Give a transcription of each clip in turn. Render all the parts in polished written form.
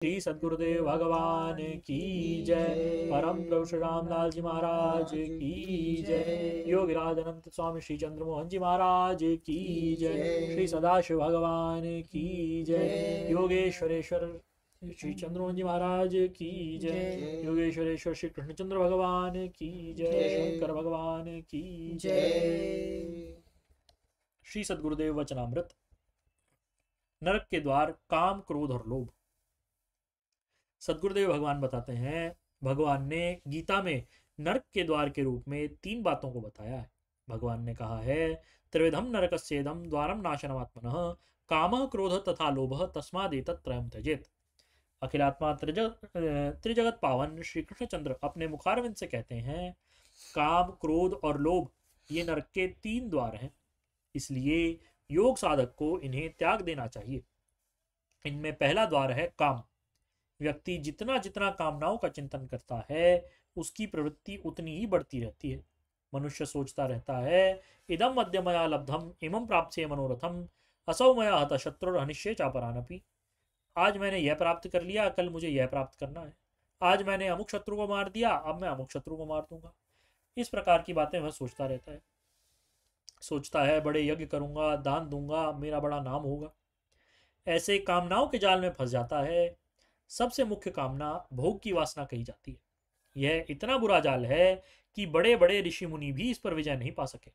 श्री सद्गुरुदेव भगवान की जय। परम प्रभु श्री रामलाल जी महाराज की जय। योगिराज अनंत स्वामी श्री चंद्रमोहन जी महाराज की जय। श्री सदाशिव भगवान की जय। योगेश्वरेश्वर श्री चंद्रमोहन जी महाराज की जय। योगेश्वरेश्वर श्री कृष्णचंद्र भगवान की जय। शंकर भगवान की जय। श्री सद्गुरुदेव वचनामृत। नरक के द्वार काम, क्रोध और लोभ। सद्गुरुदेव भगवान बताते हैं, भगवान ने गीता में नरक के द्वार के रूप में 3 बातों को बताया है। भगवान ने कहा है, त्रिविधम नरकस्येदम द्वारम नाशनमात्मनः कामः क्रोधः तथा लोभः तस्मादेतत् त्रयं त्यजेत्। अखिलात्मा त्रिजगत पावन श्री कृष्णचंद्र अपने मुखारविंद से कहते हैं, काम, क्रोध और लोभ ये नरक के 3 द्वार हैं। इसलिए योग साधक को इन्हें त्याग देना चाहिए। इनमें पहला द्वार है काम। व्यक्ति जितना जितना कामनाओं का चिंतन करता है उसकी प्रवृत्ति उतनी ही बढ़ती रहती है। मनुष्य सोचता रहता है, इदम मध्य मया लब्धम इमं प्राप्त मनोरथम असौ मया हत शत्रु हनिष्ये चापरानपि। आज मैंने यह प्राप्त कर लिया, कल मुझे यह प्राप्त करना है। आज मैंने अमुक शत्रु को मार दिया, अब मैं अमुक शत्रु को मार दूंगा। इस प्रकार की बातें वह सोचता रहता है। सोचता है, बड़े यज्ञ करूंगा, दान दूंगा, मेरा बड़ा नाम होगा। ऐसे कामनाओं के जाल में फंस जाता है। सबसे मुख्य कामना भोग की वासना कही जाती है। यह इतना बुरा जाल है कि बड़े बड़े ऋषि मुनि भी इस पर विजय नहीं पा सके।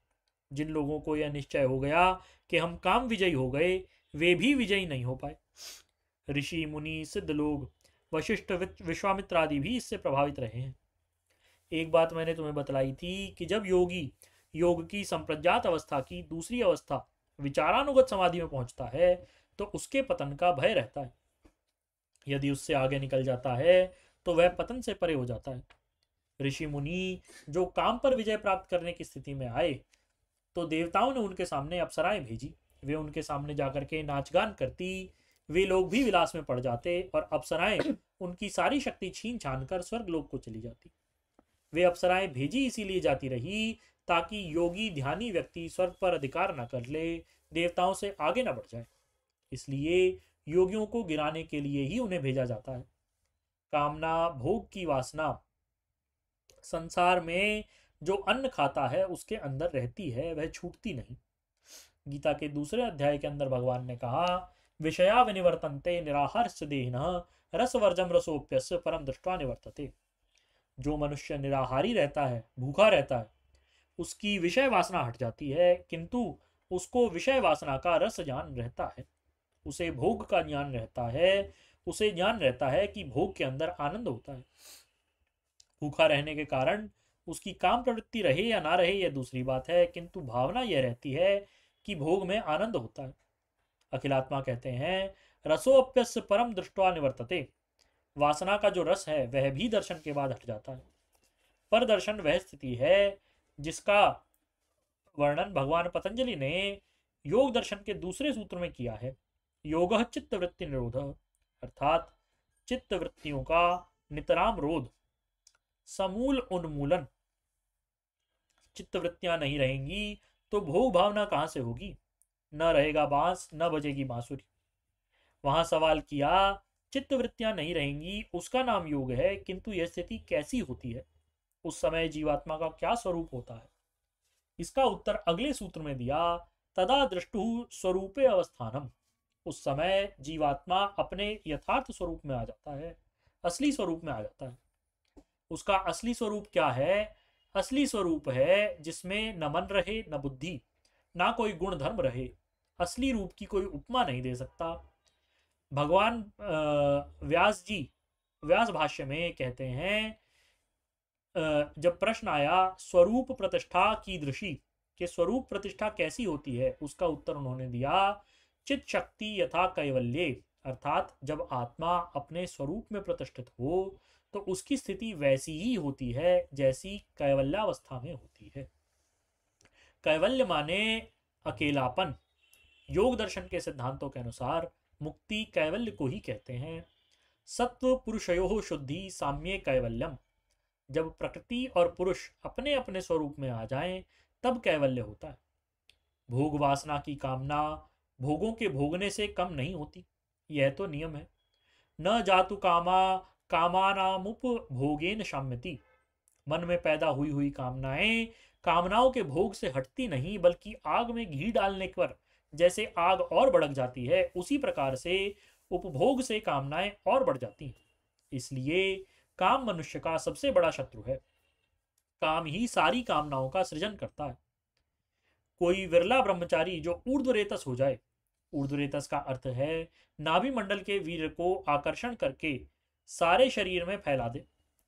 जिन लोगों को यह निश्चय हो गया कि हम काम विजयी हो गए, वे भी विजयी नहीं हो पाए। ऋषि मुनि, सिद्ध लोग, वशिष्ठ, विश्वामित्र आदि भी इससे प्रभावित रहे हैं। एक बात मैंने तुम्हें बतलाई थी कि जब योगी योग की संप्रज्ञात अवस्था की दूसरी अवस्था विचारानुगत समाधि में पहुंचता है तो उसके पतन का भय रहता है। यदि उससे आगे निकल जाता है तो वह पतन से परे हो जाता है। ऋषि मुनि जो काम पर विजय प्राप्त करने की स्थिति में आए तो देवताओं ने उनके सामने अप्सराएं भेजी। वे उनके सामने जाकर के नाचगान करती। वे लोग भी विलास में पड़ जाते और अप्सराएं उनकी सारी शक्ति छीन छान कर स्वर्गलोक को चली जाती। वे अप्सराएं भेजी इसीलिए जाती रही ताकि योगी ध्यानी व्यक्ति स्वर्ग पर अधिकार न कर ले, देवताओं से आगे न बढ़ जाए। इसलिए योगियों को गिराने के लिए ही उन्हें भेजा जाता है। कामना, भोग की वासना संसार में जो अन्न खाता है उसके अंदर रहती है, वह छूटती नहीं। गीता के दूसरे अध्याय के अंदर भगवान ने कहा, विषया विनिवर्तन्ते निराहारस्य देहिनः रसवर्जम रसोप्यस्य परम दृष्ट्वा निवर्तते। जो मनुष्य निराहारी रहता है, भूखा रहता है, उसकी विषय वासना हट जाती है, किंतु उसको विषय वासना का रस ज्ञान रहता है। उसे भोग का ज्ञान रहता है। उसे ज्ञान रहता है कि भोग के अंदर आनंद होता है। भूखा रहने के कारण उसकी काम प्रवृत्ति रहे या ना रहे यह दूसरी बात है, किंतु भावना यह रहती है कि भोग में आनंद होता है। अखिलात्मा कहते हैं, रसोप्यस्य परम दृष्ट्वा निवर्तते। वासना का जो रस है वह भी दर्शन के बाद हट जाता है। पर दर्शन वह स्थिति है जिसका वर्णन भगवान पतंजलि ने योग दर्शन के दूसरे सूत्र में किया है। योग चित्त वृत्ति निरोध, अर्थात चित्त वृत्तियों का नितराम रोध, समूल उन्मूलन। चित्त वृत्तियां नहीं रहेंगी तो भोग भावना कहां से होगी। न रहेगा बांस, न बजेगी बांसुरी। वहां सवाल किया, चित्त वृत्तियां नहीं रहेंगी उसका नाम योग है, किंतु यह स्थिति कैसी होती है, उस समय जीवात्मा का क्या स्वरूप होता है। इसका उत्तर अगले सूत्र में दिया, तदा दृष्टु स्वरूपे अवस्थानम। उस समय जीवात्मा अपने यथार्थ स्वरूप में आ जाता है, असली स्वरूप में आ जाता है। उसका असली स्वरूप क्या है? असली स्वरूप है जिसमें न मन रहे, न बुद्धि, ना कोई गुण धर्म रहे। असली रूप की कोई उपमा नहीं दे सकता। भगवान व्यास जी व्यास भाष्य में कहते हैं, जब प्रश्न आया स्वरूप प्रतिष्ठा की दृषि के स्वरूप प्रतिष्ठा कैसी होती है, उसका उत्तर उन्होंने दिया, चित शक्ति यथा कैवल्ये। अर्थात जब आत्मा अपने स्वरूप में प्रतिष्ठित हो तो उसकी स्थिति वैसी ही होती है जैसी कैवल्यावस्था में होती है। कैवल्य माने अकेलापन। योग दर्शन के सिद्धांतों के अनुसार मुक्ति कैवल्य को ही कहते हैं। सत्व पुरुषयो शुद्धि साम्ये कैवल्यम। जब प्रकृति और पुरुष अपने अपने स्वरूप में आ जाएं तब कैवल्य होता है। भोग वासना की कामना भोगों के भोगने से कम नहीं होती, यह तो नियम है। न जातु कामा कामानामुपभोगेन शाम्यति। मन में पैदा हुई हुई कामनाएं कामनाओं के भोग से हटती नहीं, बल्कि आग में घी डालने पर जैसे आग और भड़क जाती है, उसी प्रकार से उपभोग से कामनाएं और बढ़ जाती हैं। इसलिए काम मनुष्य का सबसे बड़ा शत्रु है। काम ही सारी कामनाओं का सृजन करता है। कोई विरला ब्रह्मचारी जो ऊर्ध्वरेतस हो जाए, ऊर्ध्वरेतस का अर्थ है नाभि मंडल के वीर को आकर्षण करके सारे शरीर में फैला दे,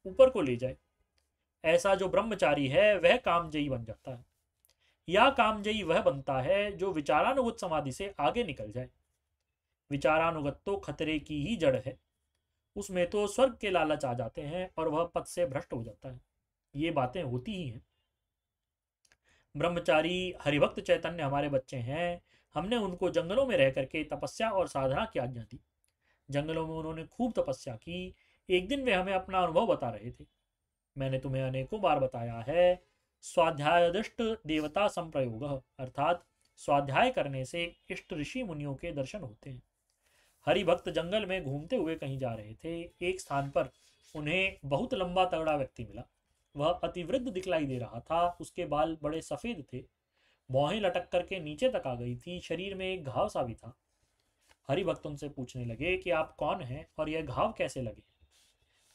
ऊपर को ले जाए, ऐसा जो ब्रह्मचारी है वह कामजयी बन जाता है। या कामजयी वह बनता है जो विचारानुगत समाधि से आगे निकल जाए। विचारानुगत तो खतरे की ही जड़ है, उसमें तो स्वर्ग के लालच आ जाते हैं और वह पद से भ्रष्ट हो जाता है। ये बातें होती ही हैं। ब्रह्मचारी हरिभक्त चैतन्य हमारे बच्चे हैं। हमने उनको जंगलों में रह करके तपस्या और साधना की आज्ञा दी। जंगलों में उन्होंने खूब तपस्या की। एक दिन वे हमें अपना अनुभव बता रहे थे। मैंने तुम्हें अनेकों बार बताया है, स्वाध्यायदिष्ट देवता संप्रयोग, अर्थात स्वाध्याय करने से इष्ट ऋषि मुनियों के दर्शन होते हैं। हरिभक्त जंगल में घूमते हुए कहीं जा रहे थे। एक स्थान पर उन्हें बहुत लंबा तगड़ा व्यक्ति मिला। वह अतिवृद्ध दिखलाई दे रहा था। उसके बाल बड़े सफेद थे, भौहें लटक करके नीचे तक आ गई थी, शरीर में एक घाव सा भी था। हरिभक्त उनसे पूछने लगे कि आप कौन हैं और यह घाव कैसे लगे।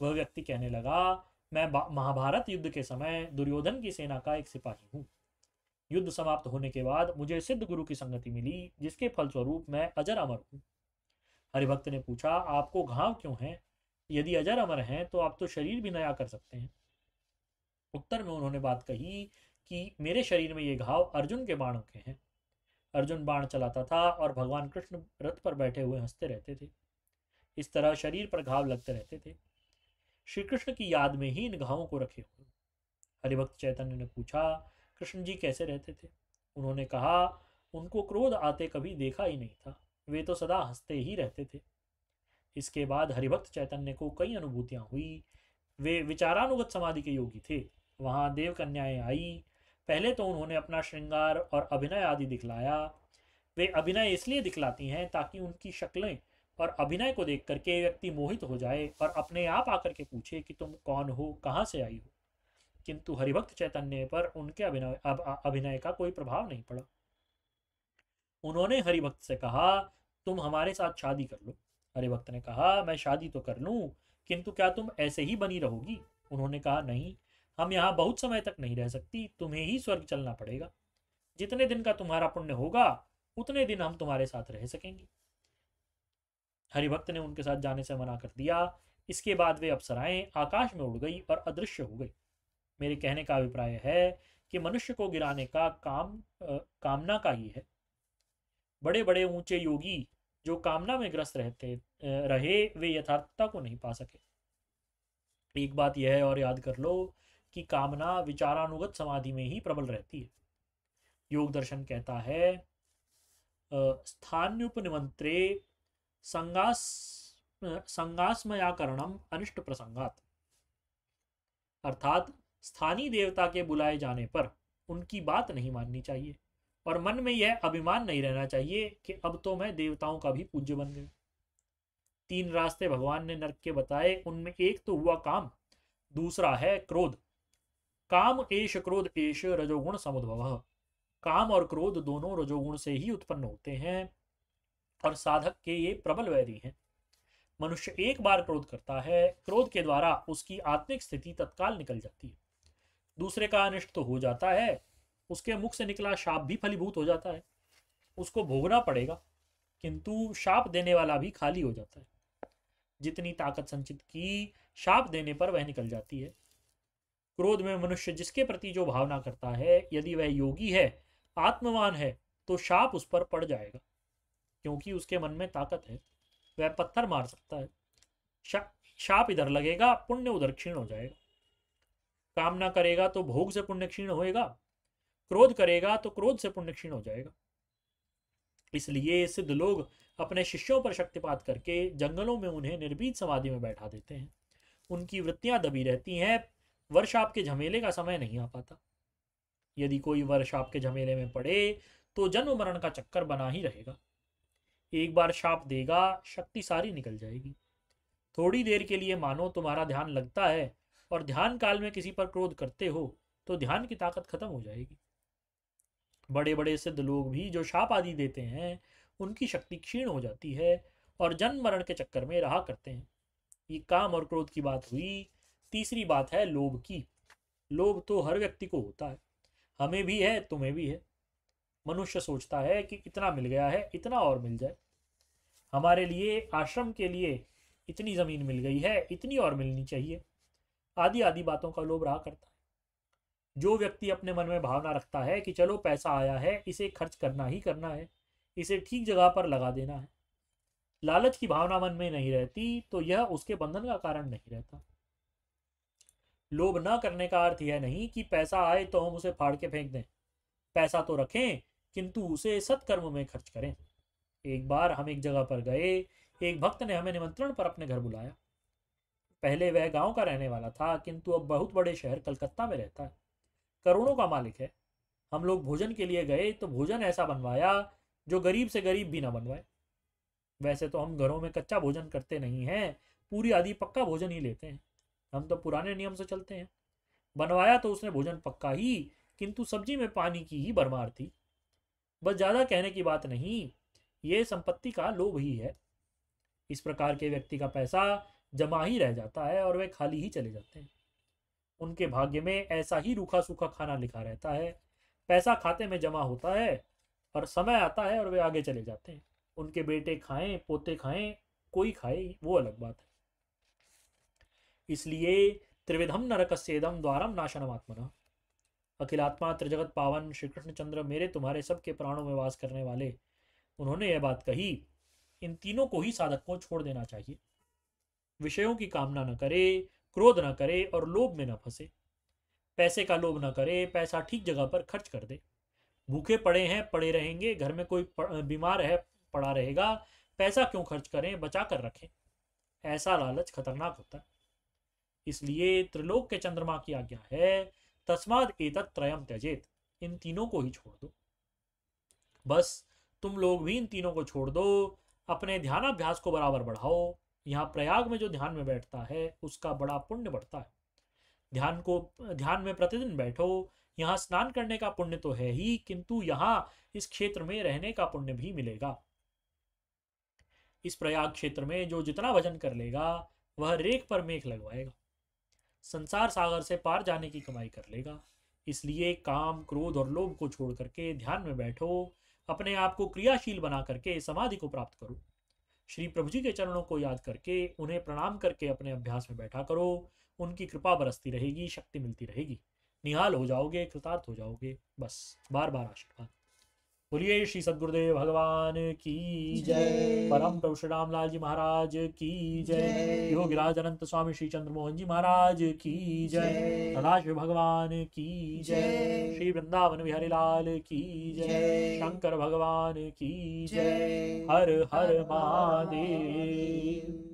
वह व्यक्ति कहने लगा, मैं महाभारत युद्ध के समय दुर्योधन की सेना का एक सिपाही हूँ। युद्ध समाप्त होने के बाद मुझे सिद्ध गुरु की संगति मिली, जिसके फलस्वरूप मैं अजर अमर हूँ। हरिभक्त ने पूछा, आपको घाव क्यों है? यदि अजर अमर हैं तो आप तो शरीर भी नया कर सकते हैं। उत्तर में उन्होंने बात कही कि मेरे शरीर में ये घाव अर्जुन के बाणों के हैं। अर्जुन बाण चलाता था और भगवान कृष्ण रथ पर बैठे हुए हंसते रहते थे। इस तरह शरीर पर घाव लगते रहते थे। श्री कृष्ण की याद में ही इन घावों को रखे हुए। हरिभक्त चैतन्य ने पूछा, कृष्ण जी कैसे रहते थे? उन्होंने कहा, उनको क्रोध आते कभी देखा ही नहीं था, वे तो सदा हंसते ही रहते थे। इसके बाद हरिभक्त चैतन्य को कई अनुभूतियां हुई। वे विचारानुगत समाधि के योगी थे। वहां देव कन्याएं आई। पहले तो उन्होंने अपना श्रृंगार और अभिनय आदि दिखलाया। वे अभिनय इसलिए दिखलाती हैं ताकि उनकी शक्लें और अभिनय को देख करके व्यक्ति मोहित हो जाए और अपने आप आकर के पूछे कि तुम कौन हो, कहाँ से आई हो। किंतु हरिभक्त चैतन्य पर उनके अभिनय का कोई प्रभाव नहीं पड़ा। उन्होंने हरिभक्त से कहा, तुम हमारे साथ शादी कर लो। हरिभक्त ने कहा, मैं शादी तो कर लूं, किंतु क्या तुम ऐसे ही बनी रहोगी? उन्होंने कहा, नहीं, हम यहाँ बहुत समय तक नहीं रह सकती, तुम्हें ही स्वर्ग चलना पड़ेगा। जितने दिन का तुम्हारा पुण्य होगा उतने दिन हम तुम्हारे साथ रह सकेंगे। हरिभक्त ने उनके साथ जाने से मना कर दिया। इसके बाद वे अप्सराएं आकाश में उड़ गई और अदृश्य हो गई। मेरे कहने का अभिप्राय है कि मनुष्य को गिराने का कामना का ही है। बड़े बड़े ऊंचे योगी जो कामना में ग्रस्त रहे, वे यथार्थता को नहीं पा सके। एक बात यह है और याद कर लो कि कामना विचारानुगत समाधि में ही प्रबल रहती है। योग दर्शन कहता है, स्थान्युपनिमंत्रे संगास्मयाकरणम अनिष्ट प्रसंगात, अर्थात स्थानीय देवता के बुलाए जाने पर उनकी बात नहीं माननी चाहिए और मन में यह अभिमान नहीं रहना चाहिए कि अब तो मैं देवताओं का भी पूज्य बन गया। 3 रास्ते भगवान ने नरक के बताए। उनमें एक तो हुआ काम, दूसरा है क्रोध। काम एश क्रोध एश रजोगुण समुद्भव। काम और क्रोध दोनों रजोगुण से ही उत्पन्न होते हैं और साधक के ये प्रबल वैरी हैं। मनुष्य एक बार क्रोध करता है, क्रोध के द्वारा उसकी आत्मिक स्थिति तत्काल निकल जाती है। दूसरे का अनिष्ट तो हो जाता है, उसके मुख से निकला शाप भी फलीभूत हो जाता है, उसको भोगना पड़ेगा, किंतु शाप देने वाला भी खाली हो जाता है। जितनी ताकत संचित की, शाप देने पर वह निकल जाती है। क्रोध में मनुष्य जिसके प्रति जो भावना करता है, यदि वह योगी है, आत्मवान है, तो शाप उस पर पड़ जाएगा, क्योंकि उसके मन में ताकत है, वह पत्थर मार सकता है। शाप इधर लगेगा, पुण्य उधर क्षीण हो जाएगा। कामना करेगा तो भोग से पुण्य क्षीण होएगा, क्रोध करेगा तो क्रोध से पुण्य क्षीण हो जाएगा। इसलिए सिद्ध लोग अपने शिष्यों पर शक्तिपात करके जंगलों में उन्हें निर्भीत समाधि में बैठा देते हैं। उनकी वृत्तियां दबी रहती हैं। वर्षाप के झमेले का समय नहीं आ पाता। यदि कोई वर्षाप के झमेले में पड़े तो जन्म मरण का चक्कर बना ही रहेगा। एक बार शाप देगा, शक्ति सारी निकल जाएगी। थोड़ी देर के लिए मानो तुम्हारा ध्यान लगता है और ध्यान काल में किसी पर क्रोध करते हो तो ध्यान की ताकत खत्म हो जाएगी। बड़े बड़े सिद्ध लोग भी जो शाप आदि देते हैं उनकी शक्ति क्षीण हो जाती है और जन्म मरण के चक्कर में रहा करते हैं। ये काम और क्रोध की बात हुई। तीसरी बात है लोभ की। लोभ तो हर व्यक्ति को होता है, हमें भी है, तुम्हें भी है। मनुष्य सोचता है कि इतना मिल गया है, इतना और मिल जाए। हमारे लिए, आश्रम के लिए इतनी जमीन मिल गई है, इतनी और मिलनी चाहिए। आदि आदि बातों का लोभ रहा करता है। जो व्यक्ति अपने मन में भावना रखता है कि चलो पैसा आया है, इसे खर्च करना ही करना है, इसे ठीक जगह पर लगा देना है, लालच की भावना मन में नहीं रहती तो यह उसके बंधन का कारण नहीं रहता। लोभ न करने का अर्थ यह नहीं कि पैसा आए तो हम उसे फाड़ के फेंक दें। पैसा तो रखें किंतु उसे सत्कर्म में खर्च करें। एक बार हम एक जगह पर गए, एक भक्त ने हमें निमंत्रण पर अपने घर बुलाया। पहले वह गांव का रहने वाला था किंतु अब बहुत बड़े शहर कलकत्ता में रहता है, करोड़ों का मालिक है। हम लोग भोजन के लिए गए तो भोजन ऐसा बनवाया जो गरीब से गरीब भी ना बनवाए। वैसे तो हम घरों में कच्चा भोजन करते नहीं हैं, पूरी आदि पक्का भोजन ही लेते हैं। हम तो पुराने नियम से चलते हैं। बनवाया तो उसने भोजन पक्का ही, किंतु सब्जी में पानी की ही भरमार थी। बस ज्यादा कहने की बात नहीं, ये संपत्ति का लोभ ही है। इस प्रकार के व्यक्ति का पैसा जमा ही रह जाता है और वे खाली ही चले जाते हैं। उनके भाग्य में ऐसा ही रूखा सूखा खाना लिखा रहता है। पैसा खाते में जमा होता है और समय आता है और वे आगे चले जाते हैं। उनके बेटे खाएं, पोते खाएं, कोई खाए, वो अलग बात है। इसलिए त्रिविधम नरकस्येदम द्वारम नाशनमात्मनः। अखिलात्मा त्रिजगत पावन श्री कृष्णचंद्र मेरे तुम्हारे सबके प्राणों में वास करने वाले, उन्होंने यह बात कही। इन तीनों को ही साधक को छोड़ देना चाहिए। विषयों की कामना न करे, क्रोध न करे और लोभ में न फंसे। पैसे का लोभ न करे, पैसा ठीक जगह पर खर्च कर दे। भूखे पड़े हैं, पड़े रहेंगे, घर में कोई बीमार है, पड़ा रहेगा, पैसा क्यों खर्च करें, बचा कर रखें। ऐसा लालच खतरनाक होता है। इसलिए त्रिलोक के चंद्रमा की आज्ञा है, तस्माद एतत् त्रयम त्यजेत। इन तीनों को ही छोड़ दो। बस तुम लोग भी इन तीनों को छोड़ दो, अपने ध्यानाभ्यास को बराबर बढ़ाओ। यहाँ प्रयाग में जो ध्यान में बैठता है उसका बड़ा पुण्य बढ़ता है। ध्यान में प्रतिदिन बैठो। यहाँ स्नान करने का पुण्य तो है ही, किंतु यहाँ इस क्षेत्र में रहने का पुण्य भी मिलेगा। इस प्रयाग क्षेत्र में जो जितना भजन कर लेगा वह रेख पर मेख लगवाएगा, संसार सागर से पार जाने की कमाई कर लेगा। इसलिए काम, क्रोध और लोभ को छोड़ करके ध्यान में बैठो। अपने आप को क्रियाशील बना करके समाधि को प्राप्त करो। श्री प्रभु जी के चरणों को याद करके, उन्हें प्रणाम करके अपने अभ्यास में बैठा करो। उनकी कृपा बरसती रहेगी, शक्ति मिलती रहेगी, निहाल हो जाओगे, कृतार्थ हो जाओगे। बस बार बार आशीर्वाद। बोलिए श्री सद्गुरुदेव भगवान की जय। परम प्रभु श्री रामलाल जी महाराज की जय। योगिराज अनंत स्वामी श्री चंद्रमोहन जी महाराज की जय। सदाशिव भगवान की जय। श्री वृंदावन बिहारी लाल की जय। शंकर भगवान की जय। हर हर महादेव।